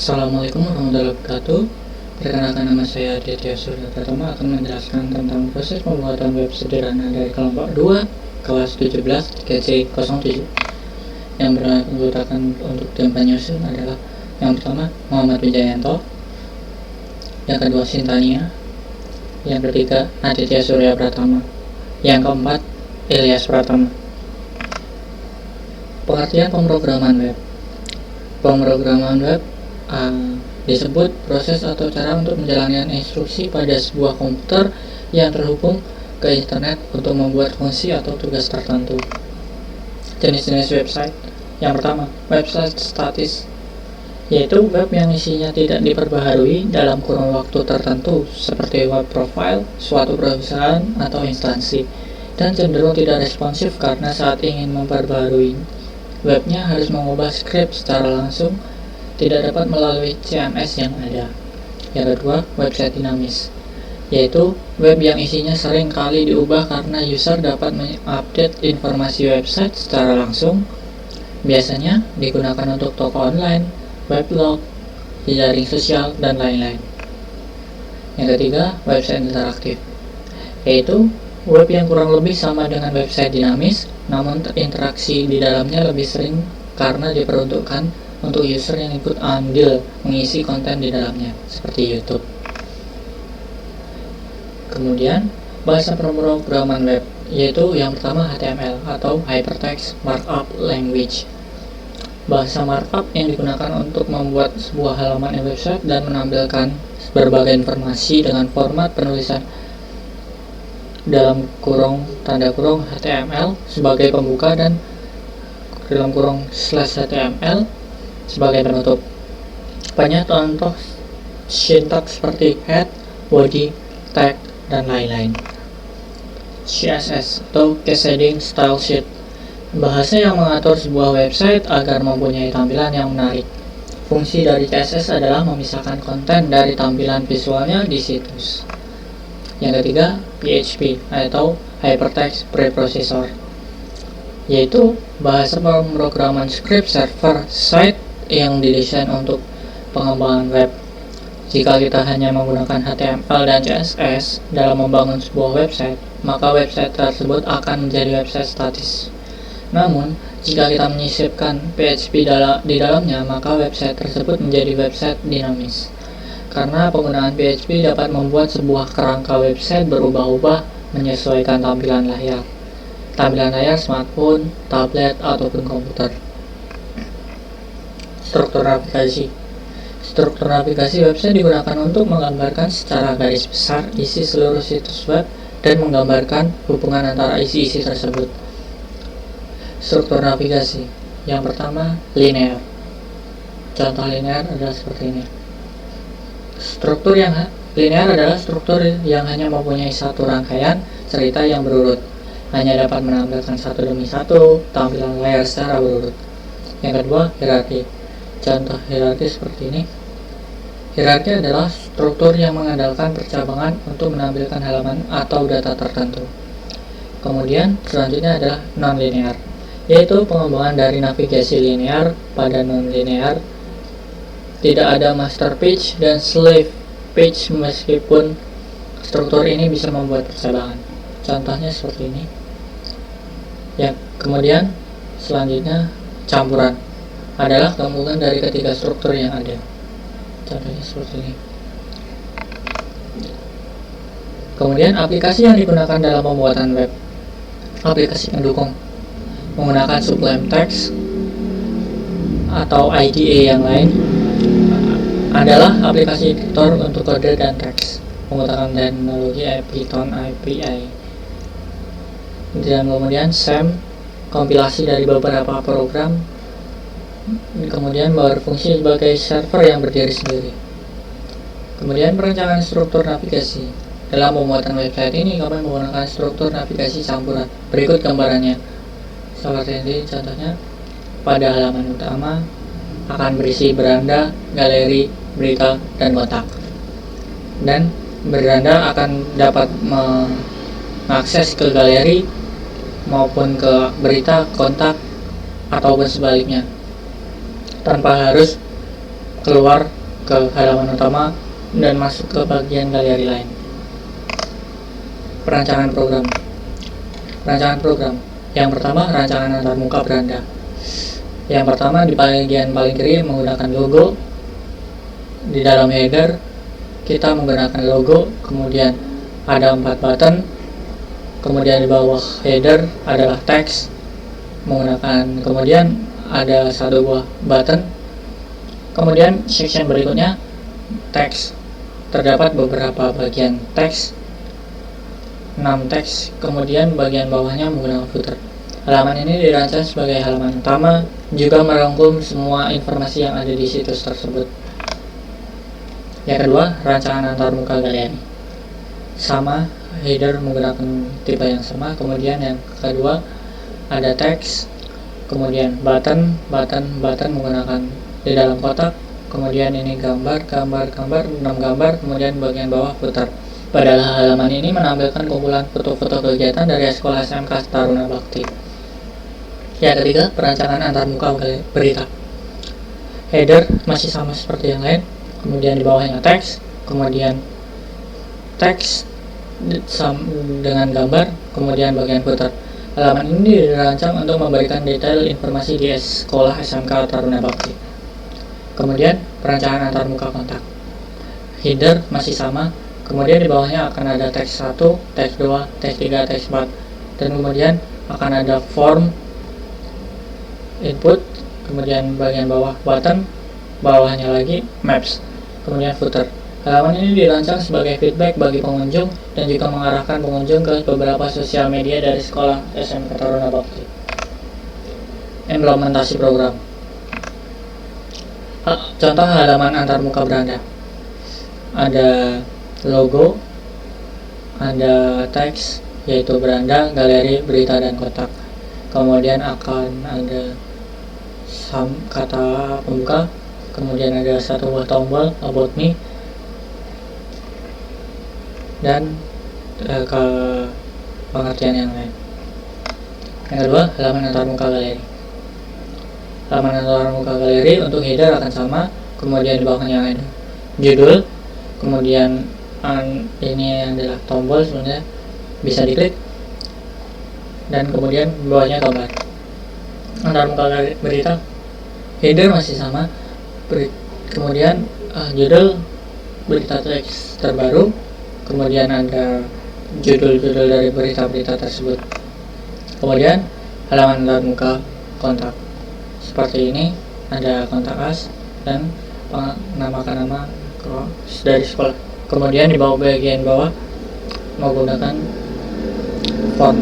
Assalamualaikum warahmatullahi wabarakatuh. Perkenalkan, nama saya Aditya Surya Pratama akan menjelaskan tentang proses pembuatan web sederhana dari kelompok 2 kelas 17 3C07. Yang beranggotakan untuk tim penyusun adalah yang pertama Muhammad Wijayanto, yang kedua Sintania, yang ketiga Aditya Surya Pratama, yang keempat Ilyas Pratama. Pengertian pemrograman web. Pemrograman web disebut proses atau cara untuk menjalankan instruksi pada sebuah komputer yang terhubung ke internet untuk membuat fungsi atau tugas tertentu. Jenis-jenis website. Yang pertama, website statis, yaitu web yang isinya tidak diperbaharui dalam kurun waktu tertentu, seperti web profile suatu perusahaan atau instansi, dan cenderung tidak responsif karena saat ingin memperbaharui webnya harus mengubah skrip secara langsung, tidak dapat melalui CMS yang ada. Yang kedua, website dinamis, yaitu web yang isinya sering kali diubah karena user dapat mengupdate informasi website secara langsung. Biasanya digunakan untuk toko online, weblog, jejaring sosial, dan lain-lain. Yang ketiga, website interaktif, yaitu web yang kurang lebih sama dengan website dinamis, namun interaksi di dalamnya lebih sering karena diperuntukkan untuk user yang ikut andil mengisi konten di dalamnya, seperti YouTube. Kemudian, bahasa pemrograman web, yaitu yang pertama HTML atau Hypertext Markup Language. Bahasa markup yang digunakan untuk membuat sebuah halaman website dan menampilkan berbagai informasi dengan format penulisan dalam kurung tanda kurung HTML sebagai pembuka dan dalam kurung /HTML sebagai penutup. Banyak contoh sintaks seperti head, body, tag, dan lain-lain. CSS atau Cascading Style Sheet, bahasa yang mengatur sebuah website agar mempunyai tampilan yang menarik. Fungsi dari CSS adalah memisahkan konten dari tampilan visualnya di situs. Yang ketiga, PHP atau Hypertext Preprocessor, yaitu bahasa pemrograman script server site yang didesain untuk pengembangan web. Jika kita hanya menggunakan HTML dan CSS dalam membangun sebuah website, maka website tersebut akan menjadi website statis. Namun, jika kita menyisipkan PHP di dalamnya, maka website tersebut menjadi website dinamis. Karena penggunaan PHP dapat membuat sebuah kerangka website berubah-ubah menyesuaikan tampilan layar smartphone, tablet, ataupun komputer. Struktur navigasi. Struktur navigasi website digunakan untuk menggambarkan secara garis besar isi seluruh situs web dan menggambarkan hubungan antara isi-isi tersebut. Struktur navigasi. Yang pertama, linear. Contoh linear adalah seperti ini. Struktur yang linear adalah struktur yang hanya mempunyai satu rangkaian cerita yang berurut, hanya dapat menampilkan satu demi satu tampilan layar secara berurut. Yang kedua, hierarki. Contoh hierarki seperti ini. Hierarki adalah struktur yang mengandalkan percabangan untuk menampilkan halaman atau data tertentu. Kemudian selanjutnya adalah non-linear, yaitu pengembangan dari navigasi linear pada non-linear. Tidak ada master page dan slave page meskipun struktur ini bisa membuat percabangan. Contohnya seperti ini. Ya, kemudian selanjutnya campuran adalah gabungan dari ketiga struktur yang ada. Contohnya seperti ini. Kemudian aplikasi yang digunakan dalam pembuatan web. Aplikasi pendukung menggunakan Sublime Text atau IDE yang lain adalah aplikasi editor untuk kode dan teks menggunakan teknologi Python API. Dan kemudian SAM, kompilasi dari beberapa program, kemudian berfungsi sebagai server yang berdiri sendiri. Kemudian perencanaan struktur navigasi. Dalam pembuatan website ini kami menggunakan struktur navigasi campuran. Berikut gambarannya. Seperti ini contohnya. Pada halaman utama akan berisi beranda, galeri, berita, dan kontak. Dan beranda akan dapat mengakses ke galeri maupun ke berita, kontak, ataupun sebaliknya, tanpa harus keluar ke halaman utama dan masuk ke bagian galeri lain. Perancangan program. Yang pertama, rancangan antarmuka beranda. Yang pertama, di bagian paling kiri menggunakan logo. Di dalam header kita menggunakan logo, kemudian ada 4 button, kemudian di bawah header adalah teks menggunakan, kemudian ada 1 buah button, kemudian section berikutnya teks. Terdapat beberapa bagian teks, 6 teks, kemudian bagian bawahnya menggunakan footer. Halaman ini dirancang sebagai halaman utama, juga merangkum semua informasi yang ada di situs tersebut. Yang kedua, rancangan antarmuka galeri. Sama, header menggunakan tipe yang sama. Kemudian yang kedua ada teks, kemudian button menggunakan di dalam kotak, kemudian ini gambar, 6 gambar, kemudian bagian bawah footer. Pada halaman ini menampilkan kumpulan foto-foto kegiatan dari Sekolah SMK Taruna Bakti. Yang ketiga, perancangan antarmuka berita. Header masih sama seperti yang lain, kemudian di bawahnya teks, kemudian teks dengan gambar, kemudian bagian footer. Halaman ini dirancang untuk memberikan detail informasi di Sekolah SMK Taruna Bakti. Kemudian perancangan antarmuka kontak. Header masih sama, kemudian di bawahnya akan ada teks 1, teks 2, teks 3, teks 4, dan kemudian akan ada form input, kemudian bagian bawah button, bawahnya lagi maps, kemudian footer. Halaman ini dirancang sebagai feedback bagi pengunjung dan juga mengarahkan pengunjung ke beberapa sosial media dari Sekolah SMK Taruna Bakti. Implementasi program. Contoh halaman antarmuka beranda. Ada logo, ada teks yaitu beranda, galeri, berita, dan kotak. Kemudian akan ada kata pembuka, kemudian ada 1 buah tombol about me, dan ke pengertian yang lain. Yang kedua, halaman antarmuka galeri. Halaman antarmuka galeri untuk header akan sama, kemudian di bawahnya ada judul, kemudian ini adalah tombol sebenarnya bisa diklik, dan kemudian di bawahnya gambar. Antarmuka berita, header masih sama, kemudian judul berita teks terbaru, kemudian ada judul-judul dari berita-berita tersebut. Kemudian halaman antarmuka kontak seperti ini, ada kontak us dan nama dari sekolah. Kemudian di bawah bagian bawah menggunakan font.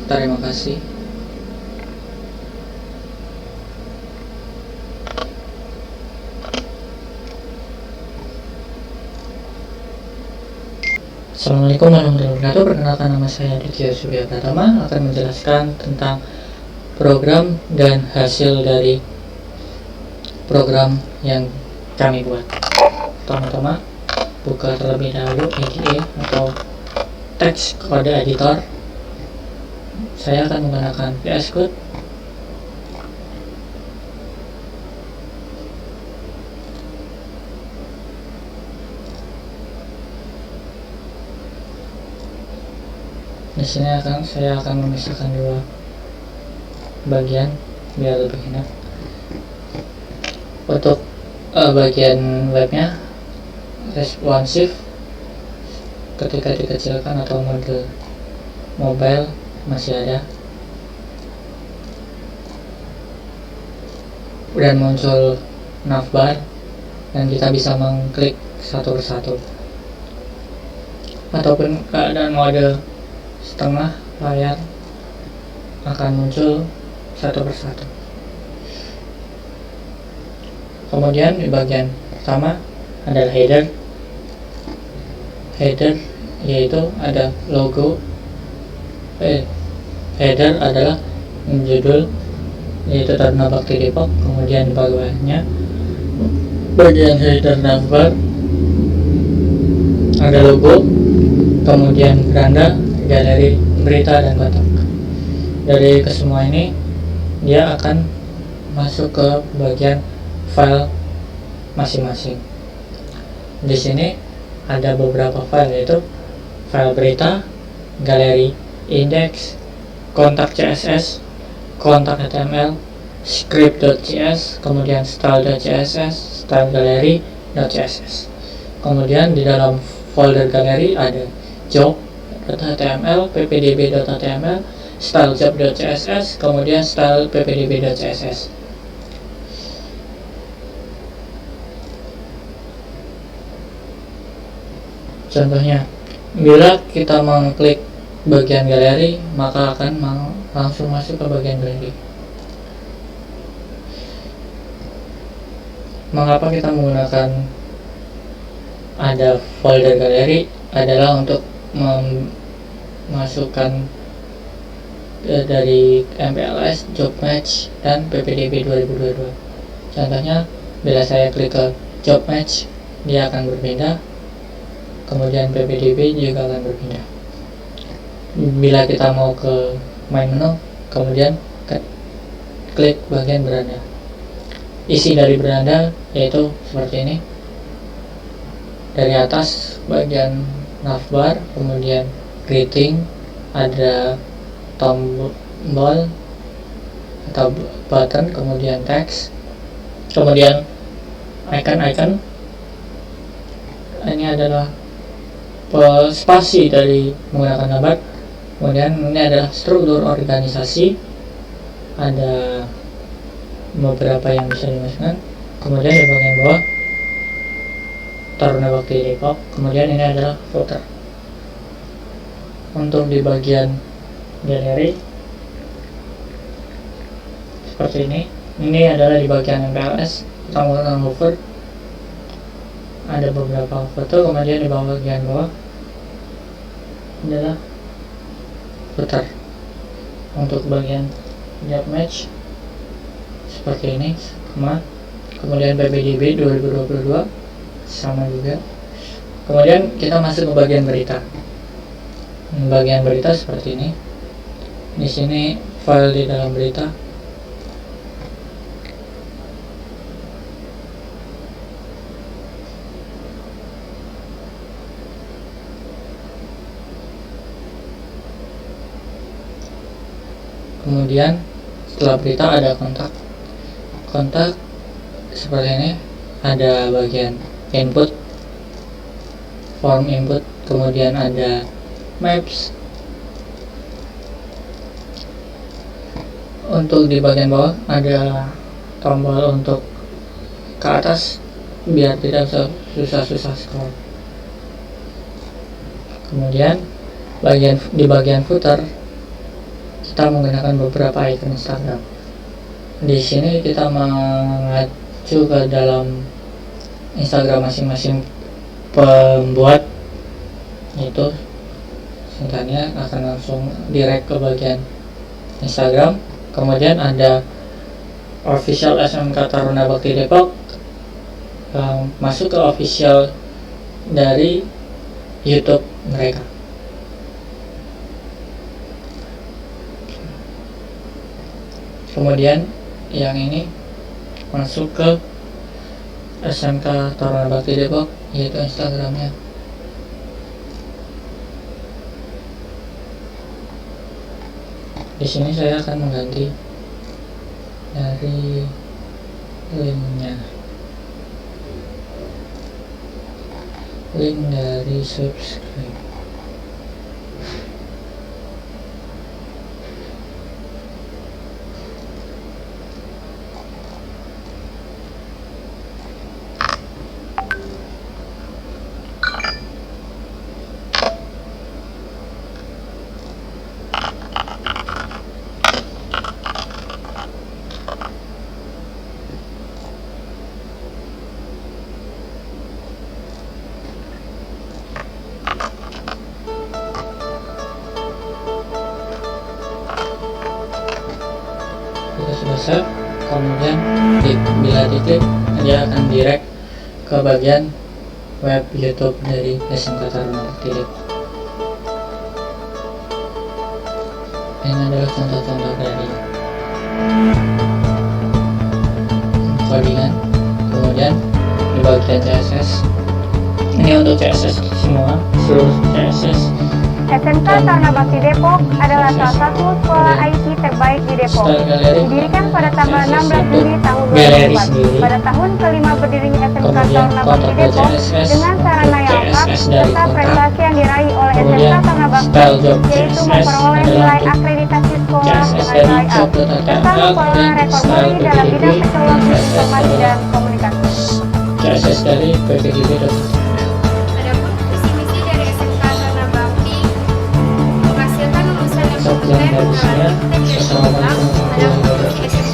Terima kasih. Assalamualaikum warahmatullahi wabarakatuh. Perkenalkan, nama saya Aditya Surya Pratama, akan menjelaskan tentang program dan hasil dari program yang kami buat. Pertama-tama, buka terlebih dahulu IDE atau Text Code Editor. Saya akan menggunakan VS Code. Di sini saya akan memisahkan 2 bagian biar lebih enak. Untuk bagian webnya responsive, ketika dikecilkan atau mode mobile masih ada, dan muncul navbar dan kita bisa mengklik satu persatu, ataupun keadaan mode setengah layar akan muncul satu persatu. Kemudian di bagian pertama adalah header yaitu ada logo. Header adalah judul yaitu Taruna Bakti Depok. Kemudian di bawahnya bagian header navbar ada logo, kemudian beranda, galeri, berita, dan kotak. Dari kesemua ini dia akan masuk ke bagian file masing-masing. Di sini ada beberapa file, yaitu file berita, galeri, index, kontak CSS, kontak HTML, script.cs, kemudian style.css, style gallery.css. Kemudian di dalam folder galeri ada job.html, ppdb.html, stylejob.css, kemudian style ppdb.css. Contohnya, bila kita mengklik bagian galeri, maka akan langsung masuk ke bagian galeri. Mengapa kita menggunakan ada folder galeri? Adalah untuk memasukkan dari MPLS, job match, dan ppdb 2022. Contohnya, bila saya klik ke job match, dia akan berbeda, kemudian ppdb juga akan berbeda. Bila kita mau ke main menu, kemudian klik bagian beranda. Isi dari beranda yaitu seperti ini. Dari atas bagian navbar, kemudian greeting, ada tombol atau button, kemudian teks, kemudian icon. Ini adalah spasi dari menggunakan gambar. Kemudian ini adalah struktur organisasi, ada beberapa yang bisa dimasukkan. Kemudian di bagian bawah Taruna Bakti Depok. Kemudian ini adalah footer. Untuk di bagian galeri seperti ini adalah di bagian MPLS, tambahkan hover, ada beberapa foto. Kemudian di bagian bawah adalah footer. Untuk bagian job match seperti ini, kemudian ppdb 2022 sama juga. Kemudian kita masuk ke bagian berita. Bagian berita seperti ini. Di sini file di dalam berita. Kemudian setelah berita ada kontak seperti ini. Ada bagian input, form input, kemudian ada maps. Untuk di bagian bawah ada tombol untuk ke atas biar tidak susah-susah scroll. Kemudian di bagian footer kita menggunakan beberapa icon Instagram. Di sini kita mengacu ke dalam Instagram masing-masing pembuat, itu singkatnya akan langsung direct ke bagian Instagram. Kemudian ada official SMK Taruna Bakti Depok, masuk ke official dari YouTube mereka. Kemudian yang ini masuk ke SMK Taruna Bakti Depok, yaitu Instagramnya. Di sini saya akan mengganti dari link dari subscribe. Sudah save, kemudian bila diklik dia akan direct ke bagian web YouTube dari SMK Taruna Bakti Depok. Ini adalah contoh-contoh dari codingan. kemudian di bagian CSS ini untuk CSS semua, seluruh CSS. SMK Taruna Bakti Depok adalah salah satu sekolah IT terbaik di Depok. Didirikan pada tanggal 16 Juli tahun 2004. Pada tahun kelima berdirinya SMK Taruna Bakti Depok dengan sarana yang lengkap serta prestasi yang diraih oleh SMK Taruna Bakti, yaitu memperoleh nilai akreditasi sekolah dengan nilai A, serta memperoleh rekor muri dalam bidang teknologi informasi dan komunikasi. CSS dari PPGB. Menghasilkan lulusan yang kompeten, mengalami dan berkembang, mendapat SMK